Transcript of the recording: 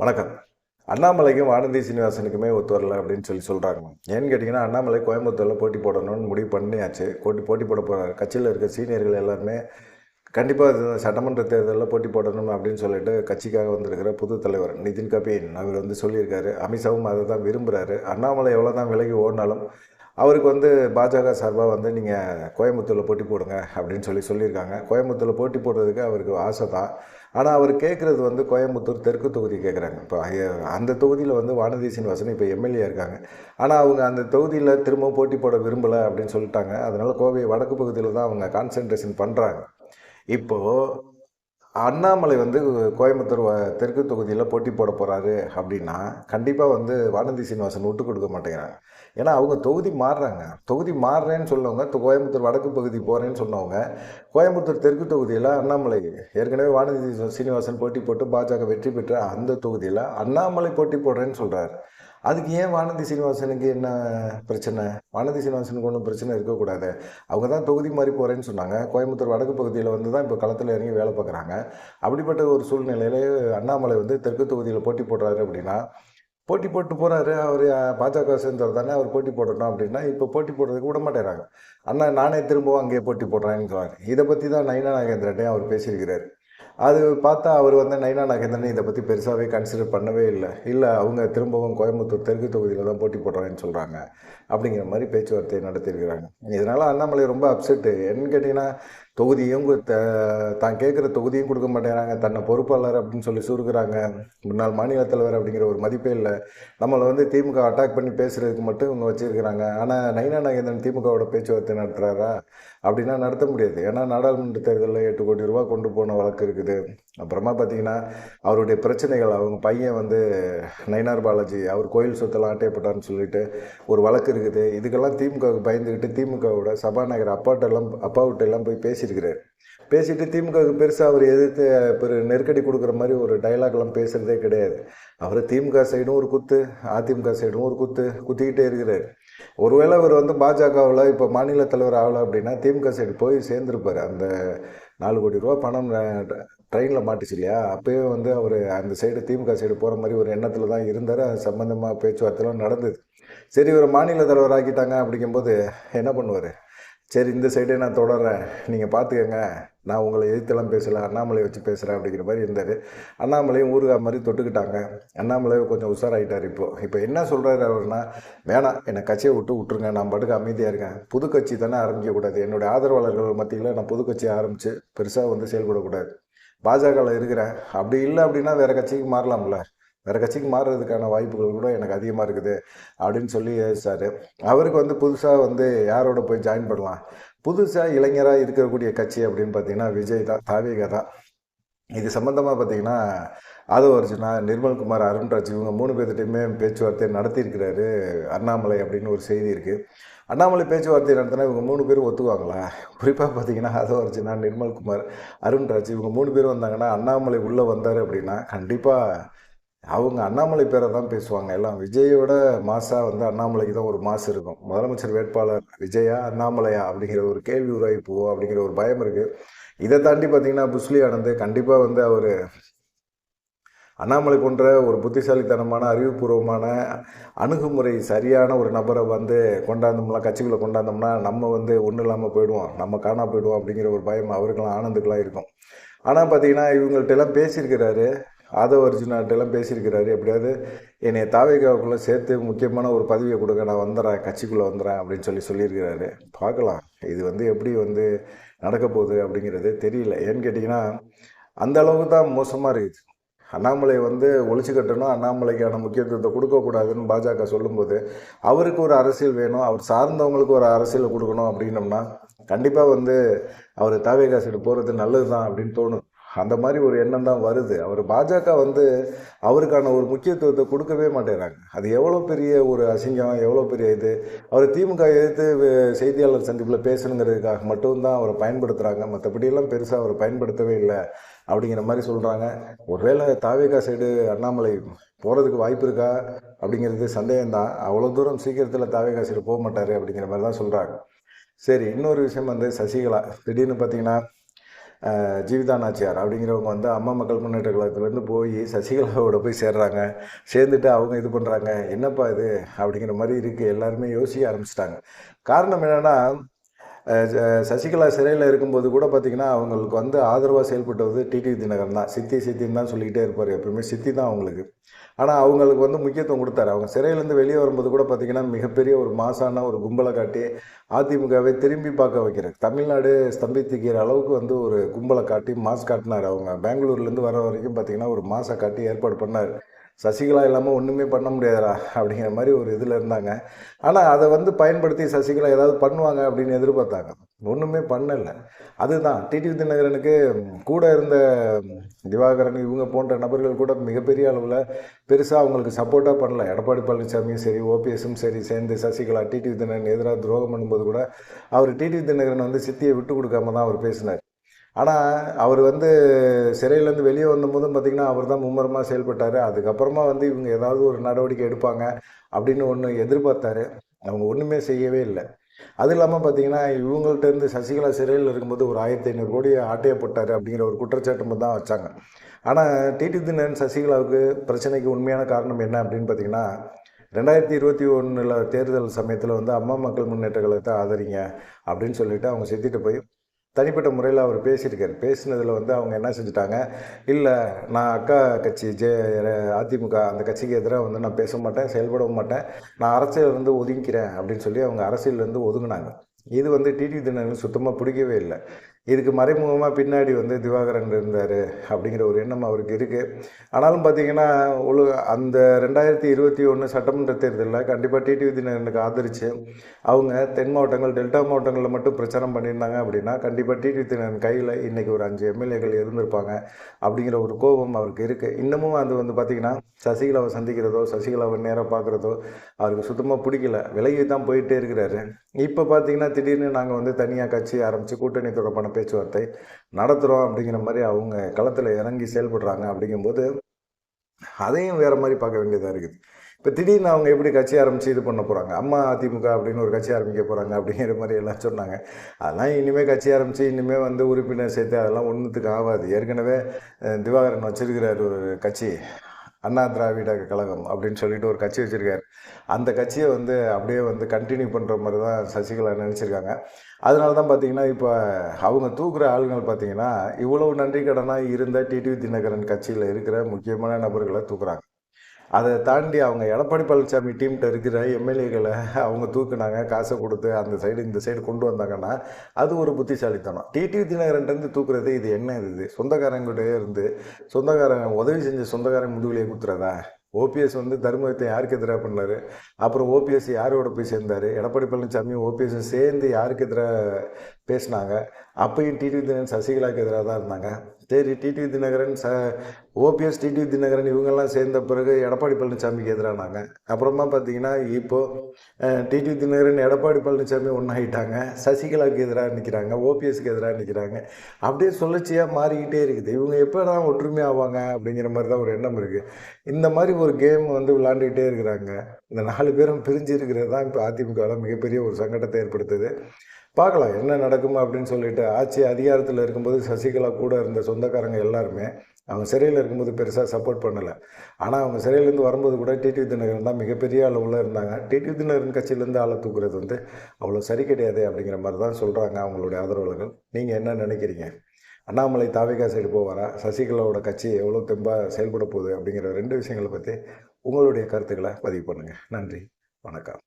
வணக்கம். அண்ணாமலைக்கும் வானதி சீனிவாசனுக்குமே ஒத்து வரல அப்படின்னு சொல்கிறாங்க. ஏன்னு கேட்டிங்கன்னா, அண்ணாமலை கோயம்புத்தூரில் போட்டி போடணும்னு முடிவு பண்ணியாச்சு. போட்டி போட போகிறார். கட்சியில் இருக்க சீனியர்கள் எல்லாருமே கண்டிப்பாக இது சட்டமன்ற தேர்தலில் போட்டி போடணும் அப்படின்னு சொல்லிட்டு கட்சிக்காக வந்திருக்கிற புது தலைவர் நிதின் கபீன் அவர் சொல்லியிருக்காரு. அமித்ஷாவும் அதை தான் விரும்புகிறாரு. அண்ணாமலை எவ்வளோ தான் விலகி ஓடினாலும் அவருக்கு பாஜக சார்பாக நீங்கள் கோயம்புத்தூரில் போட்டி போடுங்க அப்படின்னு சொல்லியிருக்காங்க. கோயம்புத்தூரில் போட்டி போடுறதுக்கு அவருக்கு ஆசை தான். ஆனால் அவர் கேட்குறது கோயம்புத்தூர் தெற்கு தொகுதி கேட்குறாங்க. இப்போ அந்த தொகுதியில் வானதி சீனிவாசன் இப்போ எம்எல்ஏ இருக்காங்க. ஆனால் அவங்க அந்த தொகுதியில் திரும்ப போட்டி போட விரும்பலை அப்படின்னு சொல்லிட்டாங்க. அதனால் கோவை வடக்கு பகுதியில் தான் அவங்க கான்சன்ட்ரேஷன் பண்ணுறாங்க. இப்போது அண்ணாமலை கோயம்புத்தூர் தெற்கு தொகுதியில் போட்டி போட போகிறாரு அப்படின்னா கண்டிப்பாக வானதி சீனிவாசன் விட்டு கொடுக்க மாட்டேங்கிறாங்க. ஏன்னா அவங்க தொகுதி மாறுறேன்னு சொன்னவங்க கோயம்புத்தூர் வடக்கு பகுதி போகிறேன்னு சொன்னவங்க கோயம்புத்தூர் தெற்கு தொகுதியில் அண்ணாமலை ஏற்கனவே வானதி சீனிவாசன் போட்டி போட்டு பாஜக வெற்றி பெற்ற அந்த தொகுதியில் அண்ணாமலை போட்டி போடுறேன்னு சொல்கிறார். அதுக்கு ஏன் வானதி சீனிவாசனுக்கு என்ன பிரச்சனை? வானதி சீனிவாசனுக்கு ஒன்றும் பிரச்சனை இருக்கக்கூடாது. அவங்க தான் தொகுதி மாதிரி போகிறேன்னு சொன்னாங்க. கோயம்புத்தூர் வடக்கு பகுதியில் தான் இப்போ களத்தில் இறங்கி வேலை பார்க்குறாங்க. அப்படிப்பட்ட ஒரு சூழ்நிலையில் அண்ணாமலை தெற்கு தொகுதியில் போட்டி போடுறாரு அப்படின்னா போட்டி போட்டு போகிறாரு. அவர் பாஜக சேர்ந்தவர் தானே, அவர் போட்டி போடணும் அப்படின்னா இப்போ போட்டி போடுறதுக்கு விட மாட்டேறாங்க. அண்ணா நானே திரும்பவும் அங்கேயே போட்டி போடுறேன்னு இதை பற்றி தான் நயினா நாகேந்திரனே அவர் பேசியிருக்கிறார். அது பார்த்தா அவர் நயினா நாகேந்திரன் இதை பற்றி பெருசாகவே கன்சிடர் பண்ணவே இல்லை அவங்க திரும்பவும் கோயம்புத்தூர் தெற்கு தொகுதியில் தான் போட்டி போடுறாங்கன்னு சொல்கிறாங்க அப்படிங்கிற மாதிரி பேச்சுவார்த்தை நடத்தியிருக்கிறாங்க. இதனால் அண்ணாமலை ரொம்ப அப்செட்டு. என்னன்னு கேட்டிங்கன்னா, தொகுதியும் தான் கேட்குற தொகுதியும் கொடுக்க மாட்டேங்கிறாங்க. தன்னை பொறுப்பாளர் அப்படின்னு சுருக்குறாங்க. முன்னாள் மாநில தலைவர் அப்படிங்கிற ஒரு மதிப்பே இல்லை. நம்மளை திமுக அட்டாக் பண்ணி பேசுகிறதுக்கு மட்டும் இவங்க வச்சுருக்கிறாங்க. ஆனால் நயினா நாகேந்திரன் திமுகவோட பேச்சுவார்த்தை நடத்துகிறாரா அப்படின்னா நடத்த முடியாது. ஏன்னா நாடாளுமன்ற தேர்தலில் 8 கோடி ரூபா கொண்டு போன வழக்கு இருக்குது. அப்புறமா பார்த்தீங்கன்னா அவருடைய பிரச்சனைகள், அவங்க பையன் நயினார் பாலாஜி அவர் கோயில் சொத்தெல்லாம் ஆட்டையப்பட்டார்னு சொல்லிட்டு ஒரு வழக்கு இருக்குது. இதுக்கெல்லாம் திமுகவுக்கு பயந்துக்கிட்டு திமுகவோட சபாநாயகர் அப்பாவிட்டெல்லாம் போய் பேசியிருக்கிறார். பேசிட்டு திமுகவுக்கு பெருசாக அவர் எதிர்த்து நெருக்கடி கொடுக்குற மாதிரி ஒரு டைலாக்லாம் பேசுகிறதே கிடையாது. அவர் திமுக சைடும் ஒரு குத்து, அதிமுக சைடும் ஒரு குத்திக்கிட்டே இருக்கிறார். ஒருவேளை அவர் பாஜகவில் இப்போ மாநில தலைவர் ஆகலை அப்படின்னா திமுக சைடு போய் சேர்ந்துருப்பார். அந்த 4 கோடி ரூபா பணம் ட்ரெயினில் மாட்டுச்சு இல்லையா, அப்போயே அவர் அந்த சைடு திமுக சைடு போகிற மாதிரி ஒரு எண்ணத்தில் தான் இருந்தார். அது சம்மந்தமாக பேச்சுவார்த்தைலாம் நடந்தது. சரி, ஒரு மாநில தலைவர் ஆக்கிட்டாங்க அப்படிங்கும்போது என்ன பண்ணுவார்? சரி, இந்த சைடே நான் தொடர்றேன், நீங்கள் பார்த்துக்கங்க, நான் உங்களை எதிர்த்தெல்லாம் பேசலை, அண்ணாமலை வச்சு பேசுகிறேன் அப்படிங்கிற மாதிரி இருந்தார். அண்ணாமலையும் ஊருகா மாதிரி தொட்டுக்கிட்டாங்க. அண்ணாமலை கொஞ்சம் உஷாராயிட்டார். இப்போ என்ன சொல்கிறாரு அவர்னா, வேணாம், என்னை கட்சியை விட்டுருங்க, நான் பாட்டுக்கு அமைதியாக இருக்கேன். புது கட்சி தானே ஆரம்பிக்கக்கூடாது. என்னுடைய ஆதரவாளர்கள் மத்தியில் நான் புது கட்சியை ஆரம்பித்து பெருசாக செயல்படக்கூடாது. பாஜகவில் இருக்கிறேன். அப்படி இல்லை அப்படின்னா வேறு கட்சிக்கு மாறலாம்ல, வேறு கட்சிக்கு மாறுறதுக்கான வாய்ப்புகள் கூட எனக்கு அதிகமாக இருக்குது அப்படின்னு சொல்லி யோசிச்சார். அவருக்கு புதுசாக யாரோட போய் ஜாயின் பண்ணலாம்? புதுசாக இளைஞராக இருக்கக்கூடிய கட்சி அப்படின்னு பார்த்தீங்கன்னா விஜய் தான், தாவேகா தான். இது சம்மந்தமாக பார்த்தீங்கன்னா ஆதவ அர்ஜுனா, நிர்மல்குமார், அருண்ராஜ் இவங்க 3 பேர்கிட்டையுமே பேச்சுவார்த்தை நடத்தியிருக்கிறாரு அண்ணாமலை அப்படின்னு ஒரு செய்தி இருக்குது. அண்ணாமலை பேச்சுவார்த்தை நடத்தினா இவங்க 3 பேரும் ஒத்துக்குவாங்களா? குறிப்பாக பார்த்தீங்கன்னா ஆதவ அர்ஜுனா, நிர்மல்குமார், அருண்ராஜ் இவங்க 3 பேரும் வந்தாங்கன்னா, அண்ணாமலை உள்ளே வந்தார் அப்படின்னா கண்டிப்பாக அவங்க அண்ணாமலை பேரை தான் பேசுவாங்க. எல்லாம் விஜயோட மாசாக அண்ணாமலைக்கு தான் ஒரு மாசு இருக்கும். முதலமைச்சர் வேட்பாளர் விஜயா அண்ணாமலையா அப்படிங்கிற ஒரு கேள்வி உருவாகி போவோம் அப்படிங்கிற ஒரு பயம் இருக்குது. இதை தாண்டி பார்த்தீங்கன்னா புஸ்லி ஆனந்த் கண்டிப்பாக அவர் அண்ணாமலை போன்ற ஒரு புத்திசாலித்தனமான அறிவுபூர்வமான அணுகுமுறை சரியான ஒரு நபரை கொண்டாந்தோம்னா, கட்சிக்குள்ளே கொண்டாந்தோம்னா நம்ம ஒன்றும் இல்லாமல் போயிடுவோம், நம்ம காணா போயிடுவோம் அப்படிங்கிற ஒரு பயம் அவருக்கெல்லாம் ஆனந்துக்கெல்லாம் இருக்கும். ஆனால் பார்த்தீங்கன்னா இவங்கள்ட்டெல்லாம் பேசியிருக்கிறாரு, ஆதவ அர்ஜுனாட்டெல்லாம் பேசியிருக்கிறாரு. எப்படியாவது என்னை தாவேகாவுக்குள்ளே சேர்த்து முக்கியமான ஒரு பதவியை கொடுக்க, நான் வந்துடுறேன், கட்சிக்குள்ளே வந்துடுறேன் அப்படின்னு சொல்லியிருக்கிறாரு. பார்க்கலாம் இது எப்படி நடக்க போகுது அப்படிங்கிறது தெரியல. ஏன்னு கேட்டிங்கன்னா அந்த அளவுக்கு தான் மோசமாக இருக்குது. அண்ணாமலை ஒழிச்சு கட்டணும், அண்ணாமலைக்கான முக்கியத்துவத்தை கொடுக்கக்கூடாதுன்னு பாஜக சொல்லும்போது அவருக்கு ஒரு அரசியல் வேணும், அவர் சார்ந்தவங்களுக்கு ஒரு அரசியலை கொடுக்கணும் அப்படின்னம்னா கண்டிப்பாக அவர் தாவேகா சைடு போகிறது நல்லது தான் அப்படின்னு தோணும். அந்த மாதிரி ஒரு எண்ணம் தான் வருது. அவர் பாஜக அவருக்கான ஒரு முக்கியத்துவத்தை கொடுக்கவே மாட்டேறாங்க. அது எவ்வளோ பெரிய ஒரு அசிங்கம், எவ்வளோ பெரிய இது. அவர் திமுக எதிர்த்து செய்தியாளர் சந்திப்பில் பேசணுங்கிறதுக்காக மட்டும்தான் அவரை பயன்படுத்துகிறாங்க. மற்றபடியெல்லாம் பெருசாக அவரை பயன்படுத்தவே இல்லை அப்படிங்கிற மாதிரி சொல்கிறாங்க. ஒருவேளை தாவேகா சைடு அண்ணாமலை போகிறதுக்கு வாய்ப்பு இருக்கா அப்படிங்கிறது சந்தேகம்தான். அவ்வளோ தூரம் சீக்கிரத்தில் தாவேகா சைடு போக மாட்டார் அப்படிங்கிற மாதிரி தான் சொல்கிறாங்க. சரி, இன்னொரு விஷயம் சசிகலா திடீர்னு பார்த்தீங்கன்னா ஜீவிதா நாச்சியார் அப்படிங்கிறவங்க வந்து அம்மா மக்கள் முன்னேற்ற கழகத்துலேருந்து போய் சசிகலாவோட போய் சேர்றாங்க. சேர்ந்துட்டு அவங்க இது பண்ணுறாங்க. என்னப்பா இது அப்படிங்கிற மாதிரி இருக்குது. எல்லாருமே யோசிக்க ஆரம்பிச்சிட்டாங்க. காரணம் என்னென்னா, சசிகலா சிறையில் இருக்கும்போது கூட பார்த்திங்கன்னா அவங்களுக்கு வந்து ஆதரவாக செயல்பட்டது டிடிவி தினகரன் தான். சித்தி சித்தின்னு தான் சொல்லிக்கிட்டே இருப்பார். எப்பவுமே சித்தி தான் அவங்களுக்கு. ஆனால் அவங்களுக்கு வந்து முக்கியத்துவம் கொடுத்தாரு. அவங்க சிறையிலேருந்து வெளியே வரும்போது கூட பார்த்திங்கன்னா மிகப்பெரிய ஒரு மாசான ஒரு கும்பலை காட்டி அதிமுகவை திரும்பி பார்க்க வைக்கிறார். தமிழ்நாடு ஸ்தம்பித்திக்கிற அளவுக்கு வந்து ஒரு கும்பலை காட்டி மாஸ் காட்டினார். அவங்க பெங்களூர்லேருந்து வர வரைக்கும் பார்த்திங்கன்னா ஒரு மாசை காட்டி ஏற்பாடு பண்ணார். சசிகலா இல்லாமல் ஒன்றுமே பண்ண முடியாதா அப்படிங்கிற மாதிரி ஒரு இதில் இருந்தாங்க. ஆனால் அதை வந்து பயன்படுத்தி சசிகலா ஏதாவது பண்ணுவாங்க அப்படின்னு எதிர்பார்த்தாங்க. ஒன்றுமே பண்ணலை. அதுதான் டிடிவி தினகரனுக்கு கூட இருந்த திவாகரன் இவங்க போன்ற நபர்கள் கூட மிகப்பெரிய அளவில் பெருசாக அவங்களுக்கு சப்போர்ட்டாக பண்ணல. எடப்பாடி பழனிசாமியும் சரி, ஓபிஎஸும் சரி சேர்ந்து சசிகலா டிடிவி தினகரன் எதிராக துரோகம் பண்ணும்போது கூட அவர் டிடிவி தினகரன் வந்து சித்தியை விட்டு கொடுக்காம தான் அவர் பேசினார். ஆனால் அவர் வந்து சிறையிலேருந்து வெளியே வந்தபோதும் பார்த்திங்கன்னா அவர் தான் மும்முரமாக செயல்பட்டார். அதுக்கப்புறமா வந்து இவங்க ஏதாவது ஒரு நடவடிக்கை எடுப்பாங்க அப்படின்னு ஒன்று எதிர்பார்த்தாரு. அவங்க ஒன்றுமே செய்யவே இல்லை. அது இல்லாமல் பார்த்திங்கன்னா இவங்கள்ட்டேருந்து சசிகலா சிறையில் இருக்கும்போது ஒரு 1500 கோடி ஆட்டையை போட்டார் அப்படிங்கிற ஒரு குற்றச்சாட்டு தான் வச்சாங்க. ஆனால் டிடிவி தினகரன் சசிகலாவுக்கு பிரச்சனைக்கு உண்மையான காரணம் என்ன அப்படின்னு பார்த்திங்கன்னா, 2021 தேர்தல் சமயத்தில் வந்து அம்மா மக்கள் முன்னேற்ற கழகத்தை ஆதரிங்க அப்படின்னு சொல்லிட்டு அவங்க சித்திட்டு போய் தனிப்பட்ட முறையில் அவர் பேசியிருக்காரு. பேசினதில் வந்து அவங்க என்ன செஞ்சுட்டாங்க, இல்லை நான் அக்கா கட்சி அதிமுக அந்த கட்சிக்கு எதிராக வந்து நான் பேச மாட்டேன், செயல்படவும் மாட்டேன், நான் அரசியலிருந்து ஒதுங்கிக்கிறேன் அப்படின்னு சொல்லி அவங்க அரசியலேருந்து ஒதுங்கினாங்க. இது வந்து டிடிவி தினகரனுக்கு சுத்தமாக பிடிக்கவே இல்லை. இதுக்கு மறைமுகமாக பின்னாடி வந்து திவாகரன் இருந்தார் அப்படிங்கிற ஒரு எண்ணம் அவருக்கு இருக்குது. ஆனாலும் பார்த்திங்கன்னா அந்த 2021 சட்டமன்ற தேர்தலில் கண்டிப்பாக டிடிவி தினகரனுக்கு ஆதரித்து அவங்க தென் மாவட்டங்கள், டெல்டா மாவட்டங்களில் மட்டும் பிரச்சாரம் பண்ணியிருந்தாங்க அப்படின்னா கண்டிப்பாக டிடிவி தினகரன் கையில் இன்றைக்கி ஒரு 5 எம்எல்ஏக்கள் இருந்திருப்பாங்க அப்படிங்கிற ஒரு கோபம் அவருக்கு இருக்குது. இன்னமும் அது வந்து பார்த்திங்கன்னா சசிகலாவை சந்திக்கிறதோ சசிகலாவை நேராக பார்க்குறதோ அவருக்கு சுத்தமாக பிடிக்கல. விலகி தான் போயிட்டே இருக்கிறாரு. இப்போ பார்த்திங்கன்னா திடீர்னு நாங்கள் வந்து தனியாக கட்சி ஆரம்பித்து கூட்டணி தொடர்பான பேச்சுவார்த்தை நடத்துகிறோம் அப்படிங்கிற மாதிரி அவங்க களத்தில் இறங்கி செயல்படுறாங்க. அப்படிங்கும்போது அதையும் வேறு மாதிரி பார்க்க வேண்டியதாக இருக்குது. இப்போ திடீர்னு அவங்க எப்படி கட்சி ஆரம்பித்து இது பண்ண போகிறாங்க, அம்மா அதிமுக அப்படின்னு ஒரு கட்சி ஆரம்பிக்க போகிறாங்க அப்படிங்கிற மாதிரி எல்லாம் சொன்னாங்க. அதெல்லாம் இனிமேல் கட்சி ஆரம்பித்து இனிமேல் வந்து உறுப்பினர் சேர்த்து அதெல்லாம் ஒன்றுத்துக்கு ஆகாது. ஏற்கனவே திவாகரன் வச்சிருக்கிறார் ஒரு கட்சி, அண்ணா திராவிட கழகம் அப்படின்னு சொல்லிட்டு ஒரு கட்சி வச்சுருக்காரு. அந்த கட்சியை வந்து அப்படியே வந்து கண்டினியூ பண்ணுற மாதிரி தான் சசிகலா நினச்சிருக்காங்க. அதனால தான் பார்த்திங்கன்னா இப்போ அவங்க தூக்குற ஆளுங்கள் பார்த்திங்கன்னா இவ்வளவு நன்றி கடனாக இருந்த டிடிவி தினகரன் கட்சியில் இருக்கிற முக்கியமான நபர்களை தூக்குறாங்க. அதை தாண்டி அவங்க எடப்பாடி பழனிசாமி டீம்கிட்ட இருக்கிற எம்எல்ஏக்களை அவங்க தூக்குனாங்க, காசை கொடுத்து அந்த சைடு இந்த சைடு கொண்டு வந்தாங்கன்னா அது ஒரு புத்திசாலித்தனம். டிடிவி தினகரன்ட்டு தூக்குறது இது என்ன, இது சொந்தக்காரங்கிட்டே இருந்து சொந்தக்காரன் உதவி செஞ்ச சொந்தக்காரன் முதுகுலையே குத்துறதா? ஓபிஎஸ் வந்து தர்மத்தை யாருக்கு எதிராக பண்ணார், அப்புறம் ஓபிஎஸ் யாரோட போய் சேர்ந்தார், எடப்பாடி பழனிசாமியும் ஓபிஎஸும் சேர்ந்து யாருக்கு எதிராக பேசினாங்க. அப்பையும் டிடிவி தினகரன் சசிகலாவுக்கு எதிராக தான் இருந்தாங்க. சரி, TTV Dhinakaran OPS TTV Dhinakaran இவங்கெல்லாம் சேர்ந்த பிறகு எடப்பாடி பழனிசாமிக்கு எதிரானாங்க. அப்புறமா பார்த்தீங்கன்னா இப்போது டிடிவி தினகரன் எடப்பாடி பழனிசாமி ஒன்றாயிட்டாங்க, சசிகலாவுக்கு எதிராக நிற்கிறாங்க, ஓபிஎஸ்க்கு எதிராக நிற்கிறாங்க. அப்படியே சுழற்சியாக மாறிக்கிட்டே இருக்குது. இவங்க எப்போ தான் ஒற்றுமை ஆவாங்க அப்படிங்கிற மாதிரி தான் ஒரு எண்ணம் இருக்குது. இந்த மாதிரி ஒரு கேம் வந்து விளாண்டுக்கிட்டே இருக்கிறாங்க. இந்த 4 பேரும் பிரிஞ்சு இருக்கிறது தான் இப்போ அதிமுகவில் மிகப்பெரிய ஒரு சங்கடத்தை ஏற்படுத்துது. பார்க்கலாம் என்ன நடக்கும் அப்படின்னு சொல்லிட்டு. ஆட்சி அதிகாரத்தில் இருக்கும்போது சசிகலா கூட இருந்த சொந்தக்காரங்க எல்லாருமே அவங்க சிறையில் இருக்கும்போது பெருசாக சப்போர்ட் பண்ணலை. ஆனால் அவங்க சிறையிலேருந்து வரும்போது கூட டிடிவி தினகரன் தான் மிகப்பெரிய அளவில் இருந்தாங்க. டிடிவி தினகரன் கட்சியிலேருந்து ஆளை தூக்குறது வந்து அவ்வளோ சரி கிடையாது அப்படிங்கிற மாதிரி தான் சொல்கிறாங்க அவங்களுடைய ஆதரவாளர்கள். நீங்கள் என்ன நினைக்கிறீங்க? அண்ணாமலை தாவேகா சைடு போவாரா, சசிகலாவோட கட்சி எவ்வளோ தெம்பாக செயல்பட போகுது அப்படிங்கிற 2 விஷயங்களை பற்றி உங்களுடைய கருத்துக்களை பதிவு பண்ணுங்கள். நன்றி, வணக்கம்.